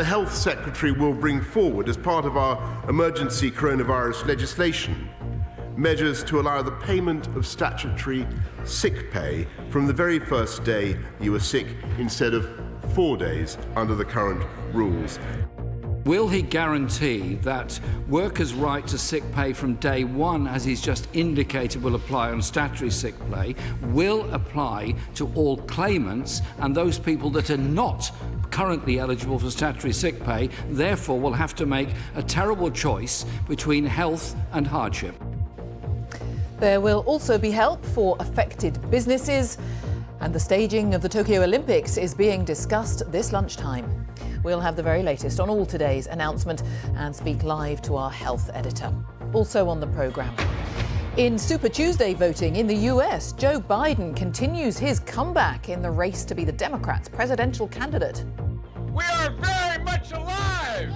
The Health Secretary will bring forward, as part of our emergency coronavirus legislation, measures to allow the payment of statutory sick pay from the very first day you were sick instead of 4 days under the current rules. Will he guarantee that workers' right to sick pay from day one, as he's just indicated will apply on statutory sick pay, will apply to all claimants and those people that are not currently eligible for statutory sick pay, therefore will have to make a terrible choice between health and hardship? There will also be help for affected businesses, and the staging of the Tokyo Olympics is being discussed this lunchtime. We'll have the very latest on all today's announcement and speak live to our health editor. Also on the programme. In Super Tuesday voting in the US, Joe Biden continues his comeback in the race to be the Democrats' presidential candidate. We are very much alive!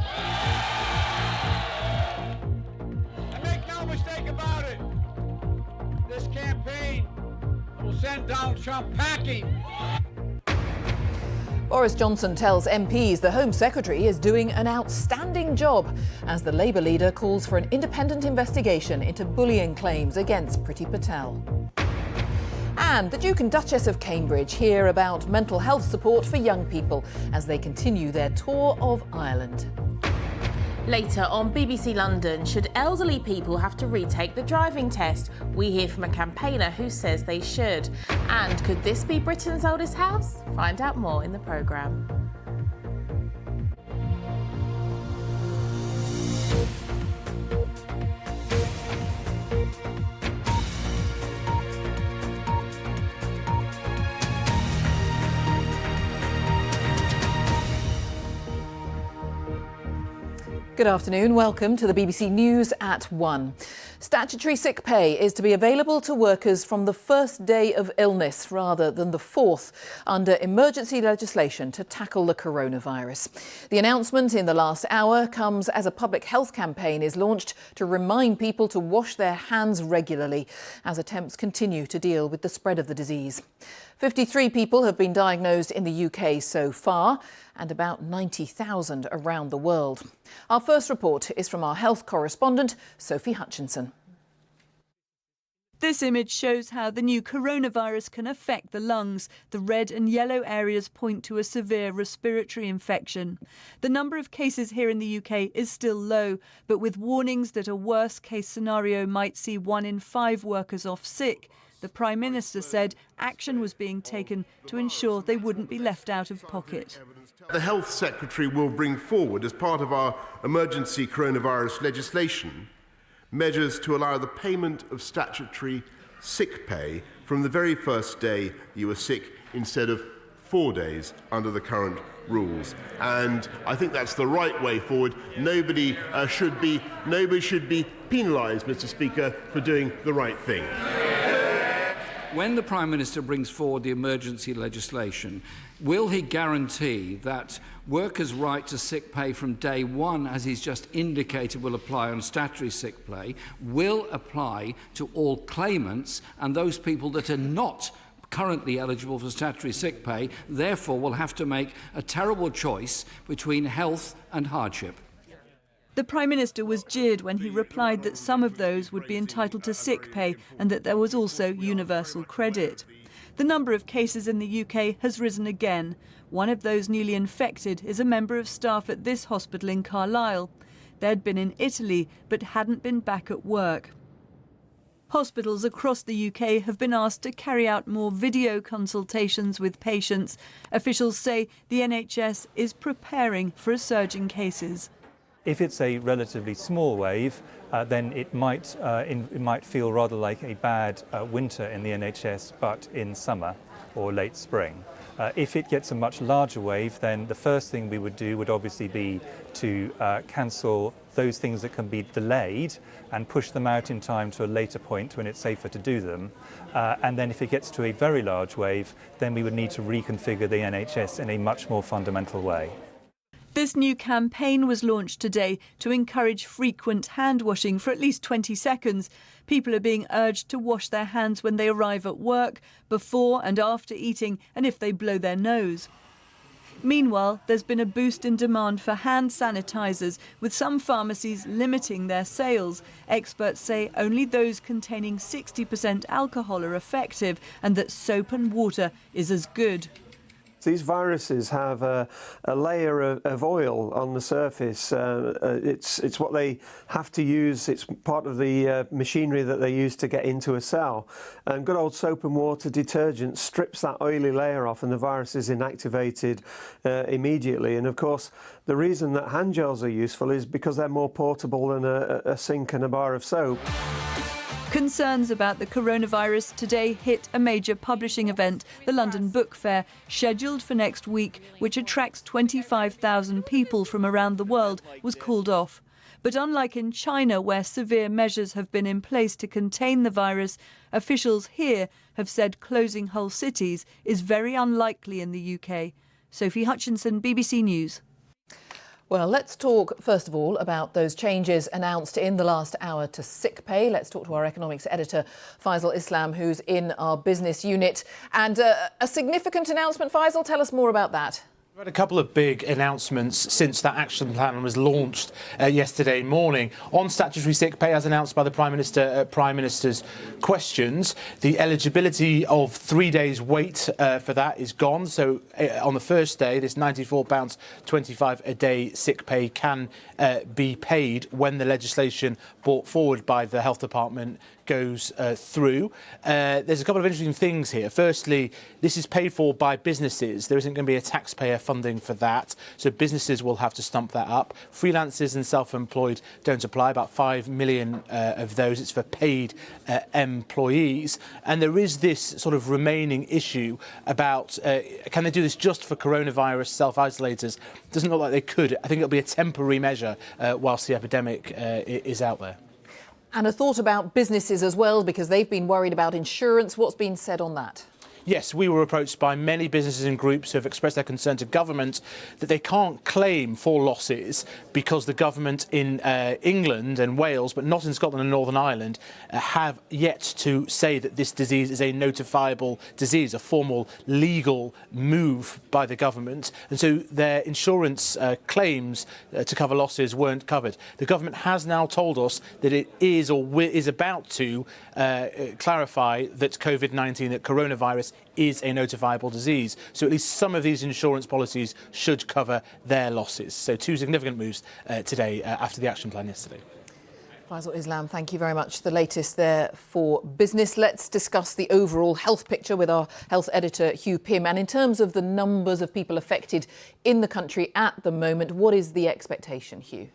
And make no mistake about it, this campaign will send Donald Trump packing. Boris Johnson tells MPs the Home Secretary is doing an outstanding job as the Labour leader calls for an independent investigation into bullying claims against Priti Patel. And the Duke and Duchess of Cambridge hear about mental health support for young people as they continue their tour of Ireland. Later on BBC London, should elderly people have to retake the driving test? We hear from a campaigner who says they should. And could this be Britain's oldest house? Find out more in the programme. Good afternoon. Welcome to the BBC News at 1. Statutory sick pay is to be available to workers from the first day of illness rather than the fourth under emergency legislation to tackle the coronavirus. The announcement in the last hour comes as a public health campaign is launched to remind people to wash their hands regularly as attempts continue to deal with the spread of the disease. 53 people have been diagnosed in the UK so far and about 90,000 around the world. Our first report is from our health correspondent, Sophie Hutchinson. This image shows how the new coronavirus can affect the lungs. The red and yellow areas point to a severe respiratory infection. The number of cases here in the UK is still low, but with warnings that a worst-case scenario might see 1 in 5 workers off sick, the Prime Minister said action was being taken to ensure they wouldn't be left out of pocket. The Health Secretary will bring forward, as part of our emergency coronavirus legislation, measures to allow the payment of statutory sick pay from the very first day you were sick instead of 4 days under the current rules. And I think that's the right way forward. Nobody should be penalised, Mr. Speaker, for doing the right thing. When the Prime Minister brings forward the emergency legislation, will he guarantee that workers' right to sick pay from day one, as he's just indicated will apply on statutory sick pay, will apply to all claimants and those people that are not currently eligible for statutory sick pay, therefore will have to make a terrible choice between health and hardship? The Prime Minister was jeered when he replied that some of those would be entitled to sick pay and that there was also universal credit. The number of cases in the UK has risen again. One of those newly infected is a member of staff at this hospital in Carlisle. They'd been in Italy but hadn't been back at work. Hospitals across the UK have been asked to carry out more video consultations with patients. Officials say the NHS is preparing for a surge in cases. If it's a relatively small wave, then it might feel rather like a bad winter in the NHS, but in summer or late spring. If it gets a much larger wave, then the first thing we would do would obviously be to cancel those things that can be delayed and push them out in time to a later point when it's safer to do them. And then if it gets to a very large wave, then we would need to reconfigure the NHS in a much more fundamental way. This new campaign was launched today to encourage frequent hand washing for at least 20 seconds. People are being urged to wash their hands when they arrive at work, before and after eating, and if they blow their nose. Meanwhile, there's been a boost in demand for hand sanitizers, with some pharmacies limiting their sales. Experts say only those containing 60% alcohol are effective, and that soap and water is as good. These viruses have a layer of oil on the surface. It's what they have to use. It's part of the machinery that they use to get into a cell. And good old soap and water detergent strips that oily layer off, and the virus is inactivated immediately. And of course, the reason that hand gels are useful is because they're more portable than a sink and a bar of soap. Concerns about the coronavirus today hit a major publishing event, the London Book Fair, scheduled for next week, which attracts 25,000 people from around the world, was called off. But unlike in China, where severe measures have been in place to contain the virus, officials here have said closing whole cities is very unlikely in the UK. Sophie Hutchinson, BBC News. Well, let's talk first of all about those changes announced in the last hour to sick pay. Let's talk to our economics editor, Faisal Islam, who's in our business unit. And a significant announcement, Faisal, tell us more about that. We've had a couple of big announcements since that action plan was launched yesterday morning. On statutory sick pay, as announced by the Prime Minister at Prime Minister's Questions, the eligibility of 3 days' wait for that is gone. So on the first day, this £94.25 a day sick pay can be paid when the legislation brought forward by the Health Department goes through. There's a couple of interesting things here. Firstly, this is paid for by businesses. There isn't going to be a taxpayer funding for that, so businesses will have to stump that up. Freelancers and self-employed don't apply, about 5 million of those. It's for paid employees. And there is this sort of remaining issue about can they do this just for coronavirus self-isolators? Doesn't look like they could. I think it'll be a temporary measure whilst the epidemic is out there. And a thought about businesses as well, because they've been worried about insurance. What's been said on that? Yes, we were approached by many businesses and groups who have expressed their concern to government that they can't claim for losses because the government in England and Wales, but not in Scotland and Northern Ireland, have yet to say that this disease is a notifiable disease, a formal legal move by the government. And so their insurance claims to cover losses weren't covered. The government has now told us that it is or is about to clarify that COVID-19, that coronavirus, is a notifiable disease. So at least some of these insurance policies should cover their losses. So two significant moves today after the action plan yesterday. Faisal Islam, thank you very much. The latest there for business. Let's discuss the overall health picture with our health editor, Hugh Pym. And in terms of the numbers of people affected in the country at the moment, what is the expectation, Hugh?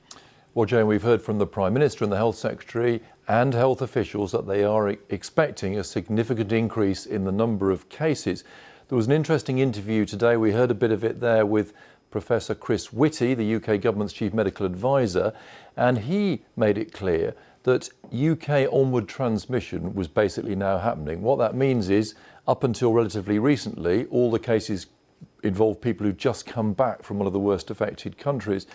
Well, Jane, we've heard from the Prime Minister and the Health Secretary and health officials that they are expecting a significant increase in the number of cases. There was an interesting interview today. We heard a bit of it there with Professor Chris Whitty, the UK government's chief medical advisor, and he made it clear that UK onward transmission was basically now happening. What that means is, up until relatively recently, all the cases involve people who've just come back from one of the worst affected countries.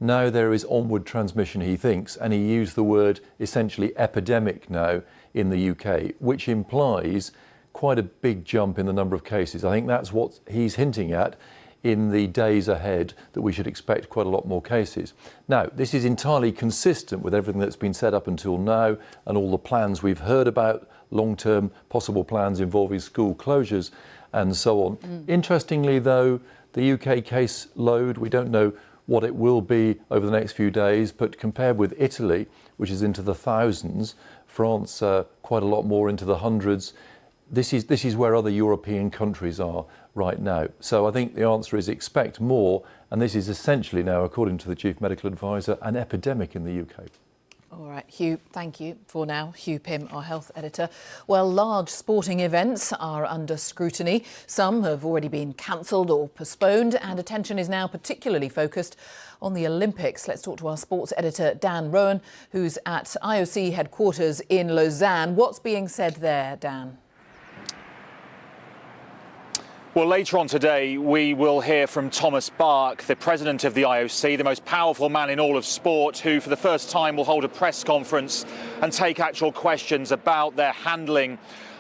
Now there is onward transmission, he thinks, and he used the word essentially epidemic now in the UK, which implies quite a big jump in the number of cases. I think that's what he's hinting at in the days ahead, that we should expect quite a lot more cases. Now, this is entirely consistent with everything that's been said up until now and all the plans we've heard about, long-term possible plans involving school closures and so on. Interestingly, though, the UK case load, we don't know what it will be over the next few days, but compared with Italy, which is into the thousands, France quite a lot more into the hundreds, this is where other European countries are right now. So I think the answer is expect more, and this is essentially now, according to the Chief Medical Advisor, an epidemic in the UK. All right, Hugh, thank you for now. Hugh Pym, our health editor. Well, large sporting events are under scrutiny. Some have already been cancelled or postponed, and attention is now particularly focused on the Olympics. Let's talk to our sports editor, Dan Rowan, who's at IOC headquarters in Lausanne. What's being said there, Dan? Well, later on today, we will hear from Thomas Bach, the president of the IOC, the most powerful man in all of sport, who for the first time will hold a press conference and take actual questions about their handling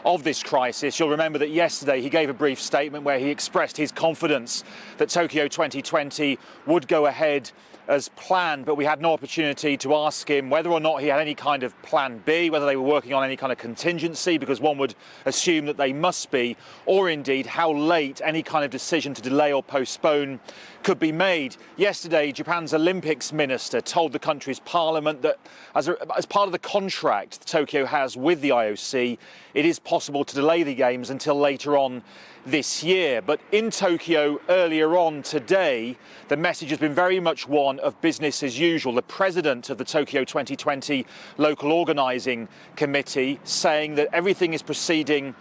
of this crisis. You'll remember that yesterday he gave a brief statement where he expressed his confidence that Tokyo 2020 would go ahead as planned, but we had no opportunity to ask him whether or not he had any kind of plan B, whether they were working on any kind of contingency, because one would assume that they must be, or indeed how late any kind of decision to delay or postpone could be made. Yesterday, Japan's Olympics minister told the country's parliament that as part of the contract Tokyo has with the IOC, it is possible to delay the games until later on this year. But in Tokyo earlier on today, the message has been very much one of business as usual. The president of the Tokyo 2020 local organising committee saying that everything is proceeding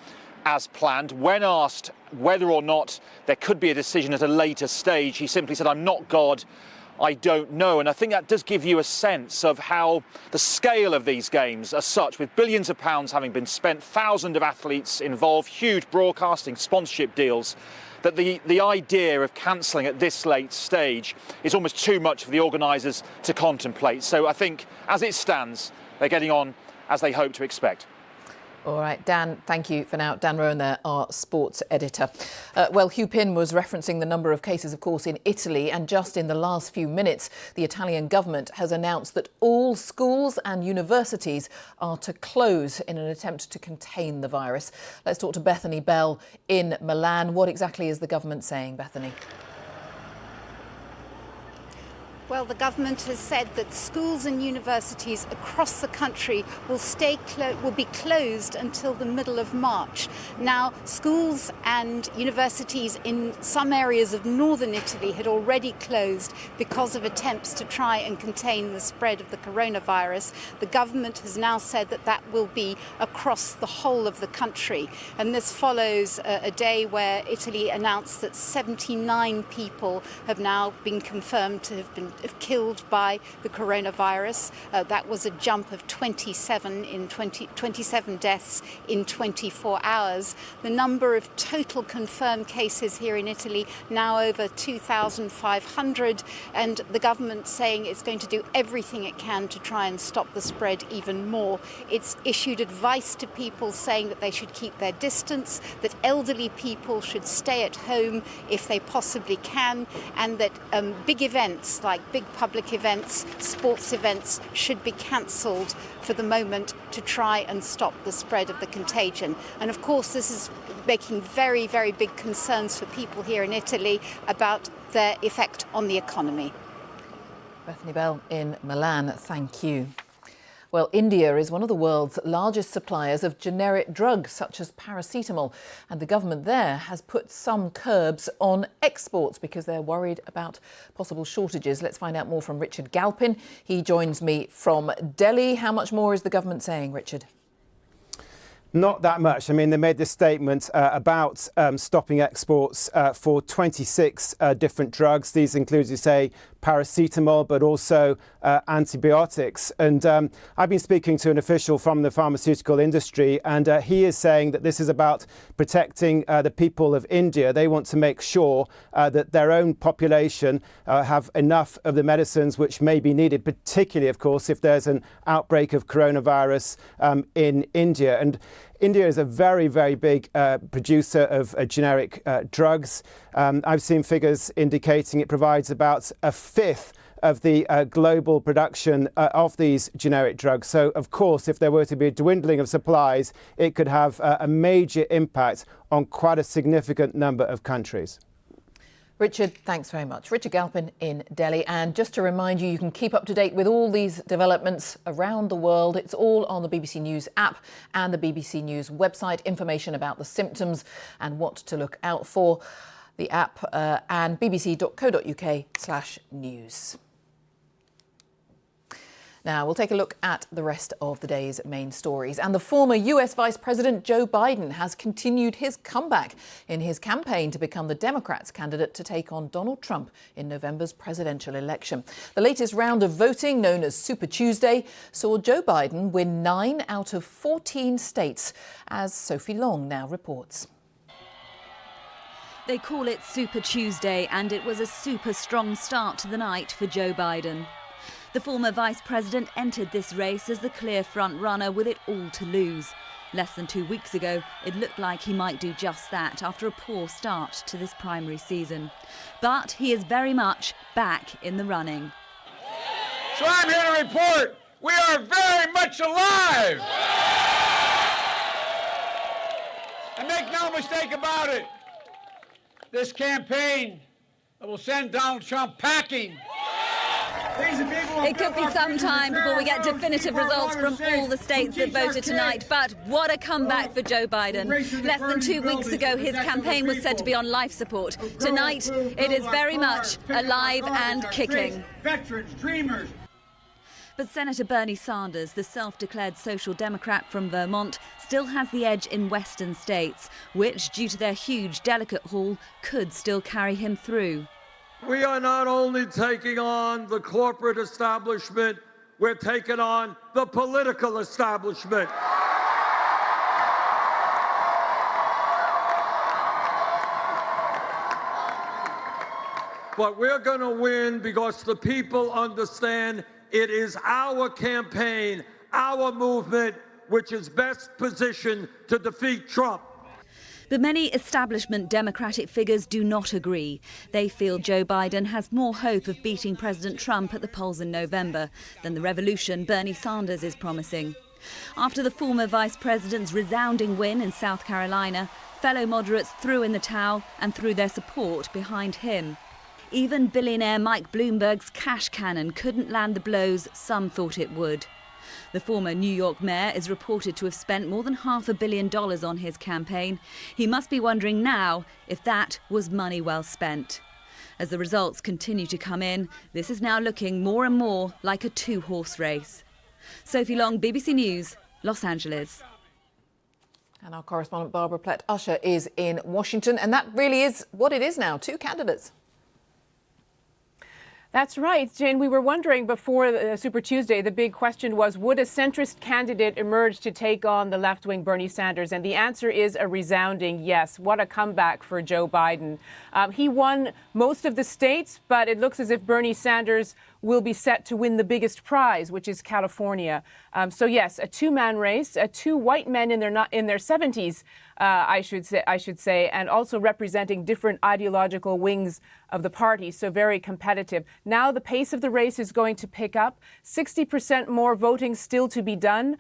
as planned. When asked whether or not there could be a decision at a later stage, he simply said, "I'm not God, I don't know." And I think that does give you a sense of how the scale of these games are such, with billions of pounds having been spent, thousands of athletes involved, huge broadcasting sponsorship deals, that the idea of cancelling at this late stage is almost too much for the organisers to contemplate. So I think, as it stands, they're getting on as they hope to expect. All right, Dan, thank you for now. Dan Rowan there, our sports editor. Well, Hugh Pinn was referencing the number of cases, of course, in Italy. And just in the last few minutes, the Italian government has announced that all schools and universities are to close in an attempt to contain the virus. Let's talk to Bethany Bell in Milan. What exactly is the government saying, Bethany? Well, the government has said that schools and universities across the country will be closed until the middle of March. Now, schools and universities in some areas of northern Italy had already closed because of attempts to try and contain the spread of the coronavirus. The government has now said that that will be across the whole of the country. And this follows a day where Italy announced that 79 people have now been confirmed to have been killed by the coronavirus. That was a jump of 27 deaths in 24 hours. The number of total confirmed cases here in Italy now over 2,500, and the government saying it's going to do everything it can to try and stop the spread even more. It's issued advice to people saying that they should keep their distance, that elderly people should stay at home if they possibly can, and that big events like big public events, sports events, should be cancelled for the moment to try and stop the spread of the contagion. And of course, this is making very, very big concerns for people here in Italy about their effect on the economy. Bethany Bell in Milan, thank you. Well, India is one of the world's largest suppliers of generic drugs such as paracetamol, and the government there has put some curbs on exports because they're worried about possible shortages. Let's find out more from Richard Galpin. He joins me from Delhi. How much more is the government saying, Richard? Not that much. I mean, they made this statement about stopping exports for 26 different drugs. These include, as you say, paracetamol, but also antibiotics. And I've been speaking to an official from the pharmaceutical industry, and he is saying that this is about protecting the people of India. They want to make sure that their own population have enough of the medicines which may be needed, particularly, of course, if there's an outbreak of coronavirus in India. And India is a very, very big producer of generic drugs. I've seen figures indicating it provides about a fifth of the global production of these generic drugs. So, of course, if there were to be a dwindling of supplies, it could have a major impact on quite a significant number of countries. Richard, thanks very much. Richard Galpin in Delhi. And just to remind you, you can keep up to date with all these developments around the world. It's all on the BBC News app and the BBC News website. Information about the symptoms and what to look out for. The app and bbc.co.uk/news. Now, we'll take a look at the rest of the day's main stories. And the former US Vice President Joe Biden has continued his comeback in his campaign to become the Democrats' candidate to take on Donald Trump in November's presidential election. The latest round of voting, known as Super Tuesday, saw Joe Biden win 9 out of 14 states, as Sophie Long now reports. They call it Super Tuesday, and it was a super strong start to the night for Joe Biden. The former vice president entered this race as the clear front runner with it all to lose. Less than 2 weeks ago, it looked like he might do just that after a poor start to this primary season. But he is very much back in the running. So I'm here to report we are very much alive. And make no mistake about it, this campaign will send Donald Trump packing. It could be some time before we get definitive results from all the states that voted tonight, but what a comeback for Joe Biden. Less than 2 weeks ago, his campaign was said to be on life support. Tonight, it is very much alive and kicking. Veterans, dreamers. But Senator Bernie Sanders, the self-declared Social Democrat from Vermont, still has the edge in western states, which, due to their huge delegate haul, could still carry him through. We are not only taking on the corporate establishment, we're taking on the political establishment. But we're going to win because the people understand it is our campaign, our movement, which is best positioned to defeat Trump. But many establishment Democratic figures do not agree. They feel Joe Biden has more hope of beating President Trump at the polls in November than the revolution Bernie Sanders is promising. After the former vice president's resounding win in South Carolina, fellow moderates threw in the towel and threw their support behind him. Even billionaire Mike Bloomberg's cash cannon couldn't land the blows some thought it would. The former New York mayor is reported to have spent more than $500 million on his campaign. He must be wondering now if that was money well spent. As the results continue to come in, this is now looking more and more like a two-horse race. Sophie Long, BBC News, Los Angeles. And our correspondent Barbara Plett-Usher is in Washington, and that really is what it is now, two candidates. That's right, Jane. We were wondering before Super Tuesday, the big question was, would a centrist candidate emerge to take on the left-wing Bernie Sanders? And the answer is a resounding yes. What a comeback for Joe Biden. He won most of the states, but it looks as if Bernie Sanders will be set to win the biggest prize, which is California. So yes, a two-man race, two white men in their 70s, I should say, and also representing different ideological wings of the party, so very competitive. Now the pace of the race is going to pick up. 60% more voting still to be done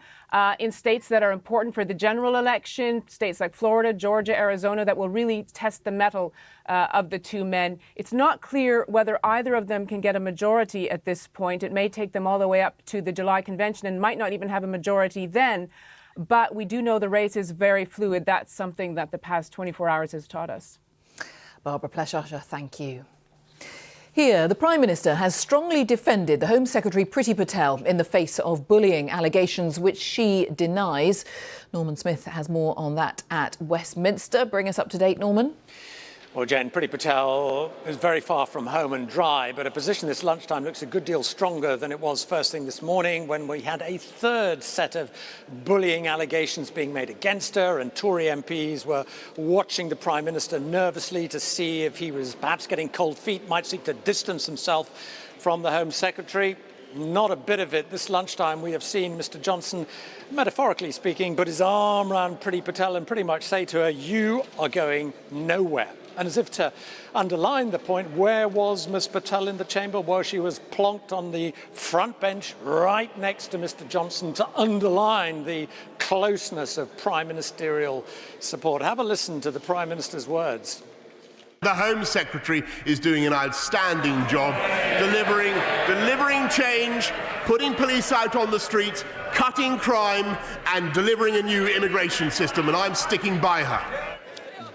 in states that are important for the general election, states like Florida, Georgia, Arizona, that will really test the mettle of the two men. It's not clear whether either of them can get a majority at this point. It may take them all the way up to the July convention and might not even have a majority then. But we do know the race is very fluid. That's something that the past 24 hours has taught us. Barbara Plett-Usher, thank you. Here, the Prime Minister has strongly defended the Home Secretary Priti Patel in the face of bullying allegations which she denies. Norman Smith has more on that at Westminster. Bring us up to date, Norman. Well, Jen, Priti Patel is very far from home and dry, but her position this lunchtime looks a good deal stronger than it was first thing this morning when we had a third set of bullying allegations being made against her, and Tory MPs were watching the Prime Minister nervously to see if he was perhaps getting cold feet, might seek to distance himself from the Home Secretary. Not a bit of it. This lunchtime we have seen Mr. Johnson, metaphorically speaking, put his arm around Priti Patel and pretty much say to her, "You are going nowhere." And as if to underline the point, where was Ms. Patel in the chamber? Well, she was plonked on the front bench right next to Mr. Johnson to underline the closeness of prime ministerial support. Have a listen to the Prime Minister's words. The Home Secretary is doing an outstanding job, delivering change, putting police out on the streets, cutting crime, and delivering a new immigration system, and I'm sticking by her.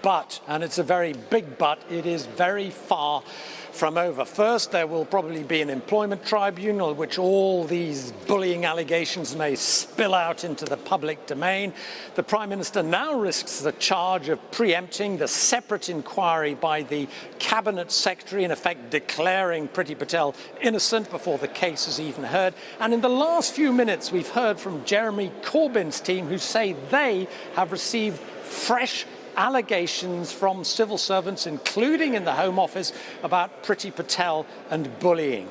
But, and it's a very big but, it is very far from over. First, there will probably be an employment tribunal, which all these bullying allegations may spill out into the public domain. The Prime Minister now risks the charge of preempting the separate inquiry by the Cabinet Secretary, in effect declaring Priti Patel innocent before the case is even heard. And in the last few minutes, we've heard from Jeremy Corbyn's team, who say they have received fresh allegations from civil servants, including in the Home Office, about Priti Patel and bullying.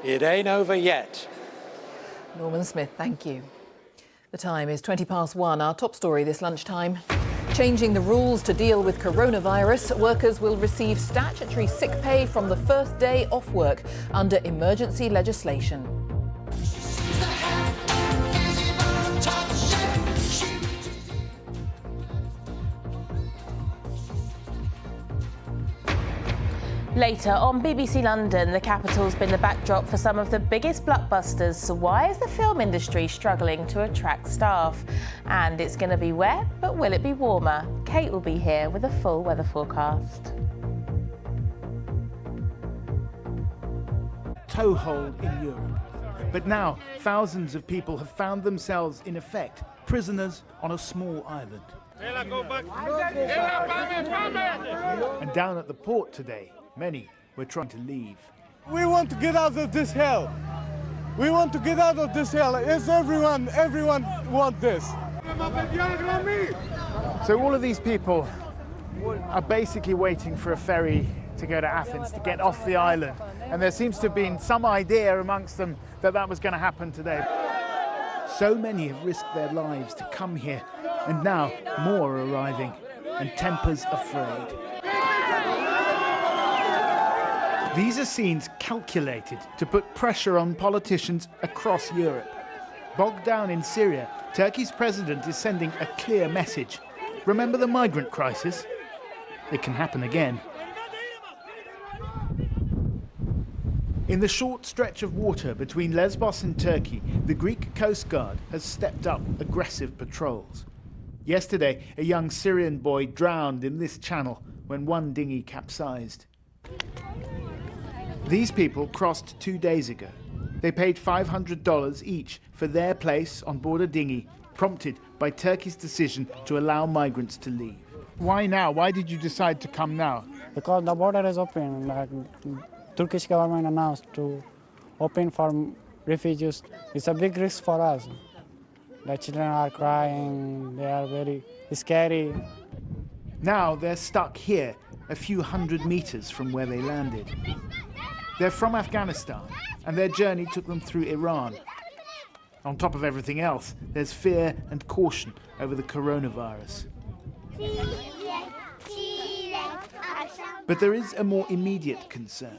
It ain't over yet. Norman Smith, thank you. The time is 1:20. Our top story this lunchtime. Changing the rules to deal with coronavirus, workers will receive statutory sick pay from the first day off work under emergency legislation. Later on BBC London, the capital's been the backdrop for some of the biggest blockbusters. So why is the film industry struggling to attract staff? And it's going to be wet, but will it be warmer? Kate will be here with a full weather forecast. Toehold in Europe. But now, thousands of people have found themselves, in effect, prisoners on a small island. And down at the port today, many were trying to leave. We want to get out of this hell. We want to get out of this hell. Yes, everyone wants this. So all of these people are basically waiting for a ferry to go to Athens, to get off the island. And there seems to have been some idea amongst them that that was going to happen today. So many have risked their lives to come here, and now more are arriving, and tempers are frayed. These are scenes calculated to put pressure on politicians across Europe. Bogged down in Syria, Turkey's president is sending a clear message. Remember the migrant crisis? It can happen again. In the short stretch of water between Lesbos and Turkey, the Greek Coast Guard has stepped up aggressive patrols. Yesterday, a young Syrian boy drowned in this channel when one dinghy capsized. These people crossed 2 days ago. They paid $500 each for their place on board a dinghy, prompted by Turkey's decision to allow migrants to leave. Why now? Why did you decide to come now? Because the border is open. Turkish government announced to open for refugees. It's a big risk for us. The children are crying. They are very scary. Now they're stuck here, a few hundred meters from where they landed. They're from Afghanistan, and their journey took them through Iran. On top of everything else, there's fear and caution over the coronavirus. But there is a more immediate concern.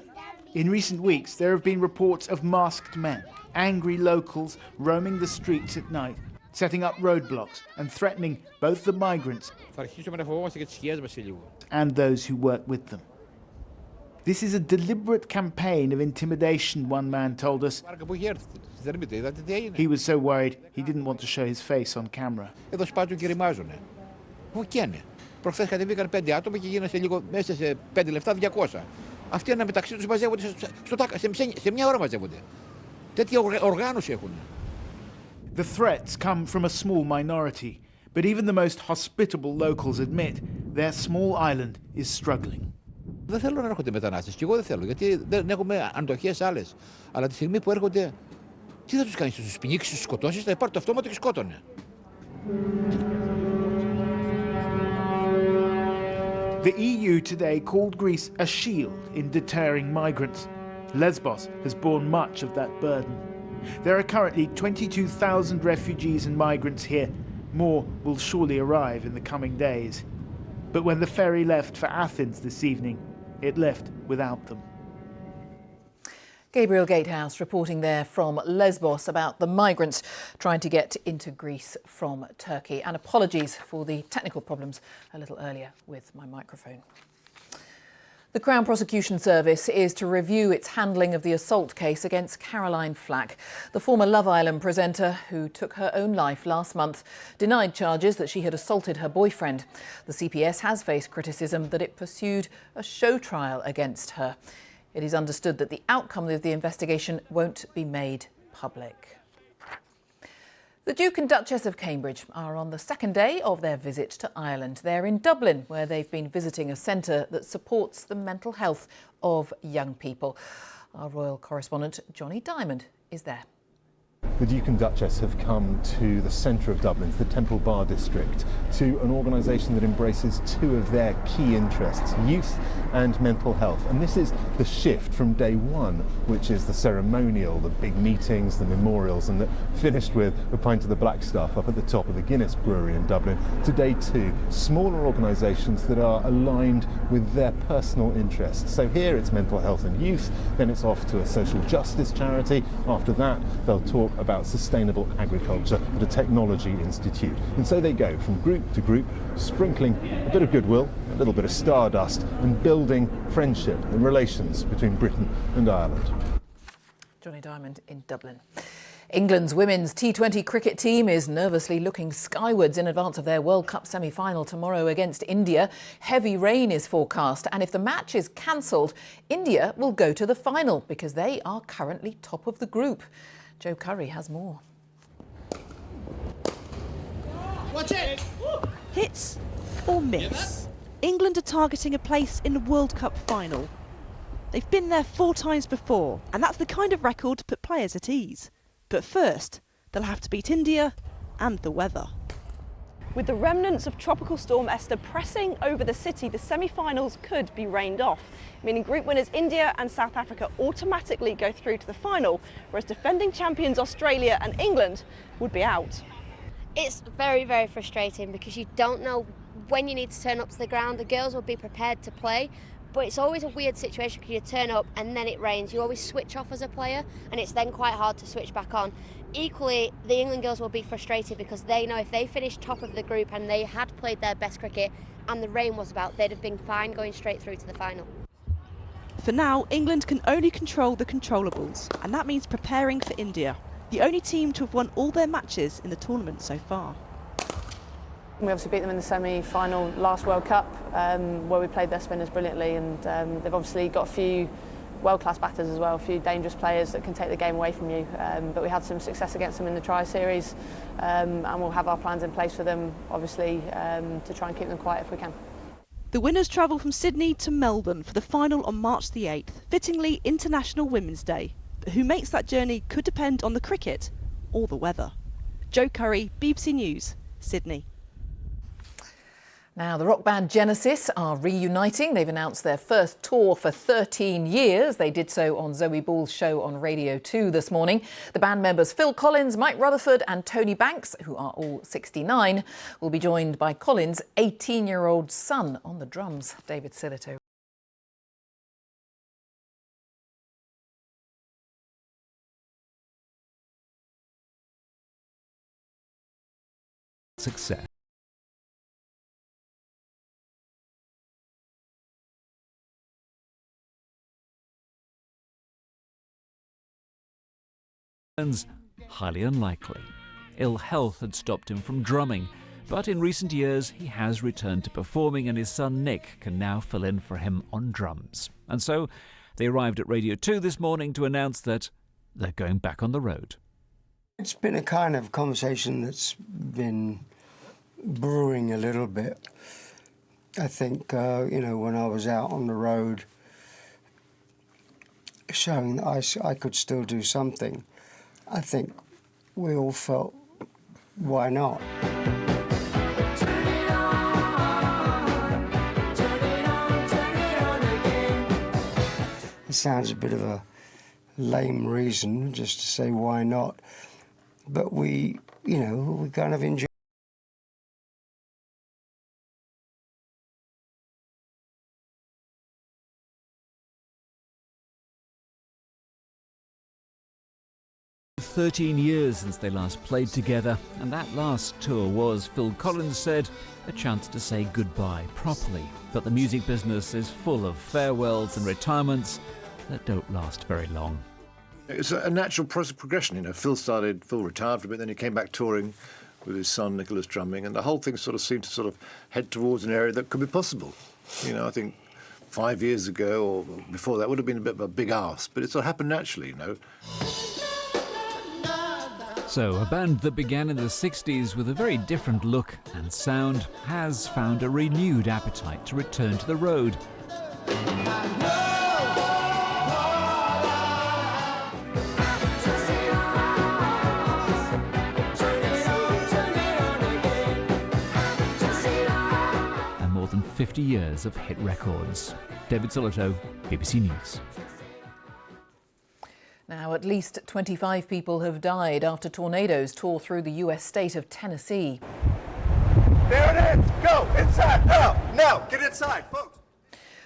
In recent weeks, there have been reports of masked men, angry locals roaming the streets at night, setting up roadblocks and threatening both the migrants and those who work with them. This is a deliberate campaign of intimidation, one man told us. He was so worried he didn't want to show his face on camera. Προχθές κατεβήκαν 5 άτομα και γίνανε σε λίγο μέσα σε 5 λεπτά 200. Αυτοί ένα μεταξύ τους μαζεύονται σε μια ώρα μαζεύονται. Τέτοια οργάνωση έχουν. The threats come from a small minority, but even the most hospitable locals admit their small island is struggling. Δεν θέλω να έρχονται μετανάστες και εγώ δεν θέλω, γιατί δεν έχουμε αντοχές άλλες. Αλλά τη στιγμή που έρχονται, τι θα τους κάνεις, τους πνίξεις, τους σκοτώσεις, θα υπάρχει το αυτόματο και σκότωνε. The EU today called Greece a shield in deterring migrants. Lesbos has borne much of that burden. There are currently 22,000 refugees and migrants here. More will surely arrive in the coming days. But when the ferry left for Athens this evening, it left without them. Gabriel Gatehouse reporting there from Lesbos about the migrants trying to get into Greece from Turkey. And apologies for the technical problems a little earlier with my microphone. The Crown Prosecution Service is to review its handling of the assault case against Caroline Flack. The former Love Island presenter, who took her own life last month, denied charges that she had assaulted her boyfriend. The CPS has faced criticism that it pursued a show trial against her. It is understood that the outcome of the investigation won't be made public. The Duke and Duchess of Cambridge are on the second day of their visit to Ireland. They're in Dublin, where they've been visiting a centre that supports the mental health of young people. Our royal correspondent, Johnny Diamond, is there. the Duke and Duchess have come to the centre of Dublin, to the Temple Bar district, to an organisation that embraces two of their key interests, youth and mental health. And this is the shift from day one, which is the ceremonial, the big meetings, the memorials, and that finished with a pint of the black stuff up at the top of the Guinness Brewery in Dublin, to day two, smaller organisations that are aligned with their personal interests. So here it's mental health and youth, then it's off to a social justice charity. After that, they'll talk about sustainable agriculture at a technology institute. And so they go from group to group, sprinkling a bit of goodwill, a little bit of stardust, and building friendship and relations between Britain and Ireland. Johnny Diamond in Dublin. England's women's T20 cricket team is nervously looking skywards in advance of their World Cup semi-final tomorrow against India. Heavy rain is forecast, and if the match is cancelled, India will go to the final because they are currently top of the group. Joe Curry has more. Watch it! Hits or miss? England are targeting a place in the World Cup final. They've been there 4 times before, and that's the kind of record to put players at ease. But first, they'll have to beat India and the weather. With the remnants of Tropical Storm Esther pressing over the city, the semi-finals could be rained off, meaning group winners India and South Africa automatically go through to the final, whereas defending champions Australia and England would be out. It's very, very frustrating because you don't know when you need to turn up to the ground. The girls will be prepared to play, but it's always a weird situation because you turn up and then it rains. You always switch off as a player, and it's then quite hard to switch back on. Equally, the England girls will be frustrated because they know if they finished top of the group and they had played their best cricket and the rain was about, they'd have been fine going straight through to the final. For now, England can only control the controllables, and that means preparing for India, the only team to have won all their matches in the tournament so far. We obviously beat them in the semi-final last World Cup, where we played their spinners brilliantly, and they've obviously got a few world-class batters as well, a few dangerous players that can take the game away from you. But we had some success against them in the tri-series, and we'll have our plans in place for them, obviously, to try and keep them quiet if we can. The winners travel from Sydney to Melbourne for the final on March the 8th, fittingly International Women's Day. But who makes that journey could depend on the cricket or the weather. Joe Curry, BBC News, Sydney. Now, the rock band Genesis are reuniting. They've announced their first tour for 13 years. They did so on Zoe Ball's show on Radio 2 this morning. The band members Phil Collins, Mike Rutherford and Tony Banks, who are all 69, will be joined by Collins' 18-year-old son on the drums. David Silito. Success. Highly unlikely. Ill health had stopped him from drumming, but in recent years he has returned to performing, and his son Nick can now fill in for him on drums. And so they arrived at Radio 2 this morning to announce that they're going back on the road. It's been a kind of conversation that's been brewing a little bit. I think, when I was out on the road showing that I could still do something, I think we all felt, why not? It sounds a bit of a lame reason just to say why not, but we kind of enjoy. It's 13 years since they last played together, and that last tour was, Phil Collins said, a chance to say goodbye properly. But the music business is full of farewells and retirements that don't last very long. It's a natural progression, Phil retired for a bit, then he came back touring with his son Nicholas drumming, and the whole thing seemed to head towards an area that could be possible. I think 5 years ago or before that would have been a bit of a big ask, but it sort of happened naturally, So, a band that began in the 60s with a very different look and sound has found a renewed appetite to return to the road. 50 years of hit records. David Solito, BBC News. Now, at least 25 people have died after tornadoes tore through the US state of Tennessee. There it is! Go! Inside! Now! Now! Get inside, folks!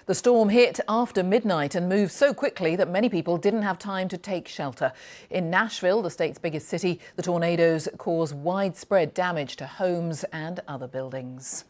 The storm hit after midnight and moved so quickly that many people didn't have time to take shelter. In Nashville, the state's biggest city, the tornadoes caused widespread damage to homes and other buildings.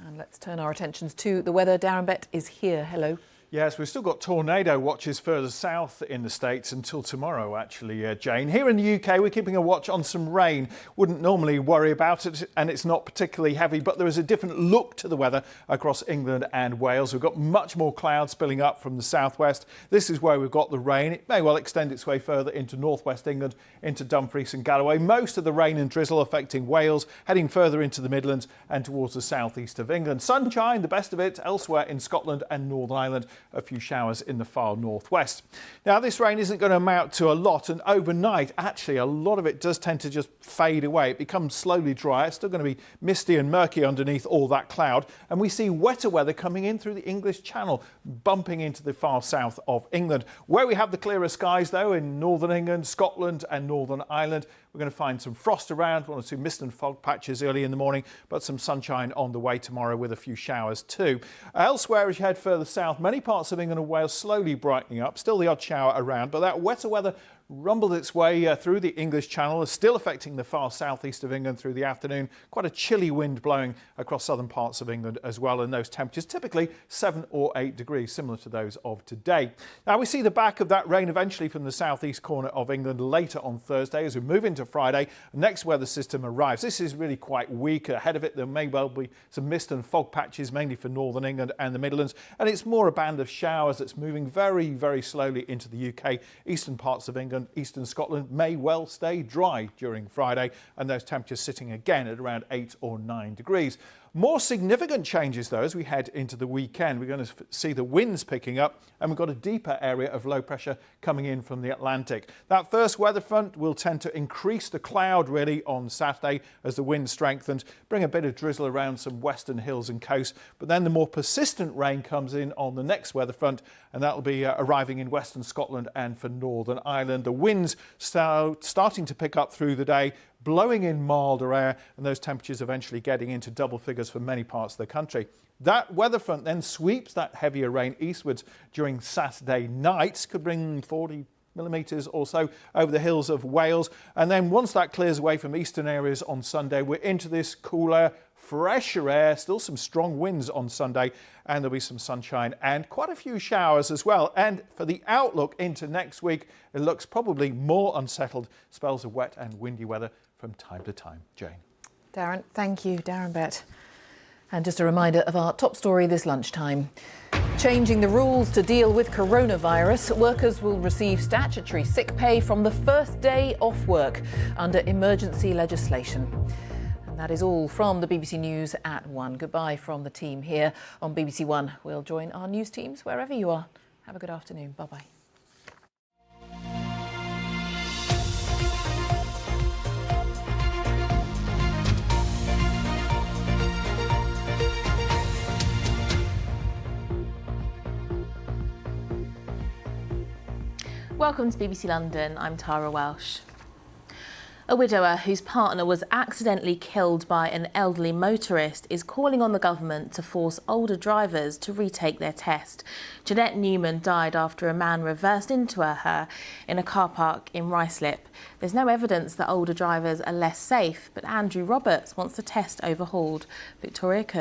And let's turn our attentions to the weather. Darren Bett is here. Hello. Yes, we've still got tornado watches further south in the States until tomorrow, actually, Jane. Here in the UK, we're keeping a watch on some rain. Wouldn't normally worry about it, and it's not particularly heavy, but there is a different look to the weather across England and Wales. We've got much more clouds spilling up from the southwest. This is where we've got the rain. It may well extend its way further into northwest England, into Dumfries and Galloway. Most of the rain and drizzle affecting Wales, heading further into the Midlands and towards the southeast of England. Sunshine, the best of it, elsewhere in Scotland and Northern Ireland. A few showers in the far northwest. Now, this rain isn't going to amount to a lot, and overnight, actually, a lot of it does tend to just fade away. It becomes slowly dry. It's still going to be misty and murky underneath all that cloud, and we see wetter weather coming in through the English Channel, bumping into the far south of England. Where we have the clearer skies, though, in northern England, Scotland and Northern Ireland, we're going to find some frost around, 1 or 2 mist and fog patches early in the morning, but some sunshine on the way tomorrow with a few showers too. Elsewhere, as you head further south, many parts of England and Wales slowly brightening up, still the odd shower around, but that wetter weather rumbled its way through the English Channel, is still affecting the far southeast of England through the afternoon. Quite a chilly wind blowing across southern parts of England as well, and those temperatures typically 7 or 8 degrees, similar to those of today. Now, we see the back of that rain eventually from the southeast corner of England later on Thursday as we move into Friday. The next weather system arrives. This is really quite weak. Ahead of it, there may well be some mist and fog patches, mainly for northern England and the Midlands, and it's more a band of showers that's moving very, very slowly into the UK. Eastern parts of England, eastern Scotland may well stay dry during Friday, and those temperatures sitting again at around 8 or 9 degrees. More significant changes, though, as we head into the weekend. We're going to see the winds picking up, and we've got a deeper area of low pressure coming in from the Atlantic. That first weather front will tend to increase the cloud really on Saturday as the wind strengthens, bring a bit of drizzle around some western hills and coasts, but then the more persistent rain comes in on the next weather front, and that will be arriving in western Scotland and for Northern Ireland. The winds starting to pick up through the day, blowing in milder air, and those temperatures eventually getting into double figures for many parts of the country. That weather front then sweeps that heavier rain eastwards during Saturday night, could bring 40 millimetres or so over the hills of Wales, and then once that clears away from eastern areas on Sunday, we're into this cooler, fresher air, still some strong winds on Sunday, and there'll be some sunshine and quite a few showers as well. And for the outlook into next week, it looks probably more unsettled, spells of wet and windy weather from time to time. Jane. Darren, thank you, Darren Bett. And just a reminder of our top story this lunchtime. Changing the rules to deal with coronavirus, workers will receive statutory sick pay from the first day off work under emergency legislation. And that is all from the BBC News at 1. Goodbye from the team here on BBC One. We'll join our news teams wherever you are. Have a good afternoon. Bye-bye. Welcome to BBC London, I'm Tara Welsh. A widower whose partner was accidentally killed by an elderly motorist is calling on the government to force older drivers to retake their test. Jeanette Newman died after a man reversed into her in a car park in Ruislip. There's no evidence that older drivers are less safe, but Andrew Roberts wants the test overhauled. Victoria Cook.